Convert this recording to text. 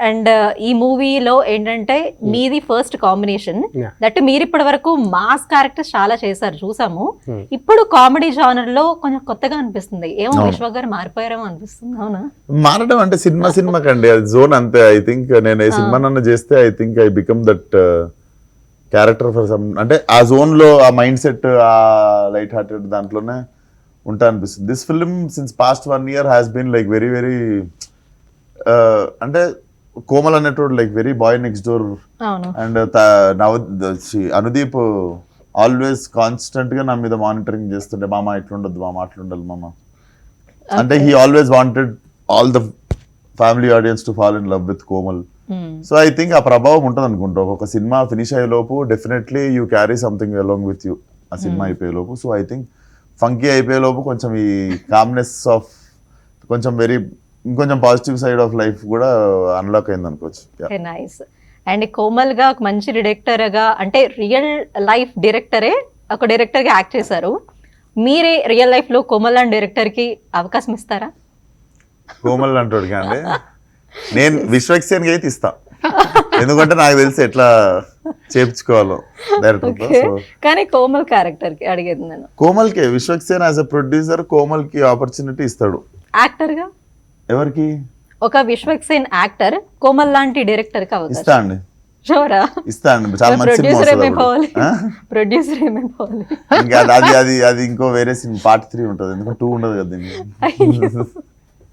And ఈ మూవీలో ఏంటంటే మీది ఫస్ట్ కాంబినేషన్ Yeah. దట్ మీరు ఇప్పటి వరకు మాస్ క్యారెక్టర్స్ చాలా చేశారు చూసాము. ఇప్పుడు కామెడీ జానర్ లో కొంచెం కొత్తగా అనిపిస్తుంది. ఏమో విశ్వ గారు మారిపోయారేమో అనిపిస్తుంది. అవునా? మారడం అంటే సినిమా కండి, అది జోన్ అంతే. ఐ థింక్ నేను ఈ సినిమా నన్ను చేస్తే I think I become that character for some, అంటే ఆ జోన్ లో ఆ మైండ్ సెట్, ఆ లైట్ హార్టెడ్ దాంట్లోనే ఉంటా అనిపిస్తుంది. This film since past 1 year has been like very very, అంటే కోమల్ అనేటోడు like very boy next door. అవును. అండ్ అనుదీప్ ఆల్వేస్ కాన్స్టెంట్ గా నా మీద మానిటరింగ్ చేస్తుండే, మామ ఇట్లుండద్దు మామ అట్లుండాలి మామ, అంటే he always wanted all the family audience to fall in love with Komal. So I think ఆ ప్రభావం ఉంటుంది అనుకుంటా. ఒక సినిమా ఫినిష్ అయ్యే లోపు definitely you carry something along with you ఆ సినిమా అయిపోయే లోపు. సో ఐ థింక్ ఫంకీ అయిపోయే లోపు కొంచెం ఈ కామ్నెస్ ఆఫ్ కొంచెం ఇంకొంచెం పాజిటివ్ సైడ్ ఆఫ్ లైఫ్ కూడా అన్లాక్ అయింది అనుకోవచ్చు. నైస్. అండ్ కోమల్ గా ఒక మంచి డైరెక్టర్ గా, అంటే రియల్ లైఫ్ డైరెక్టరే ఒక డైరెక్టర్ గా యాక్ట్ చేశారు. మీరే రియల్ లైఫ్ లో కోమల్ అండ్ డైరెక్టర్ కి అవకాశం ఇస్తారా? కోమల్ అంటాడు కానీ నేను విశ్వక్సేన్కి అయితే ఇస్తా, ఎందుకంటే నాకు తెలిసి ఎట్లా చేపించుకోవాలో డైరెక్టర్తో. సో కానీ కోమల్ క్యారెక్టర్ కి అడిగేది నేను. కోమల్కి విశ్వక్సేన్ యాజ్ అ ప్రొడ్యూసర్ కోమల్కి ఆపర్చునిటీ ఇస్తాడు. యాక్టర్ గా ఎవరికి ఒక విశ్వక్సేన్ యాక్టర్ కోమల్ లాంటి డైరెక్టర్ కి అవకాశం ఇస్తా అండి, షూరా? ఇస్తా అండి. చాలా మంచి సినిమా ప్రొడ్యూసర్ వస్తుంది ఏమైపోవాలి? అప్పుడు. ప్రొడ్యూసర్ ఏమైపోవాలి? ఇంకా అది ఇంకో వేరే సినిమా పార్ట్ 3 ఉంటుంది, ఎందుకంటే 2 ఉండదు కదా దీనికి.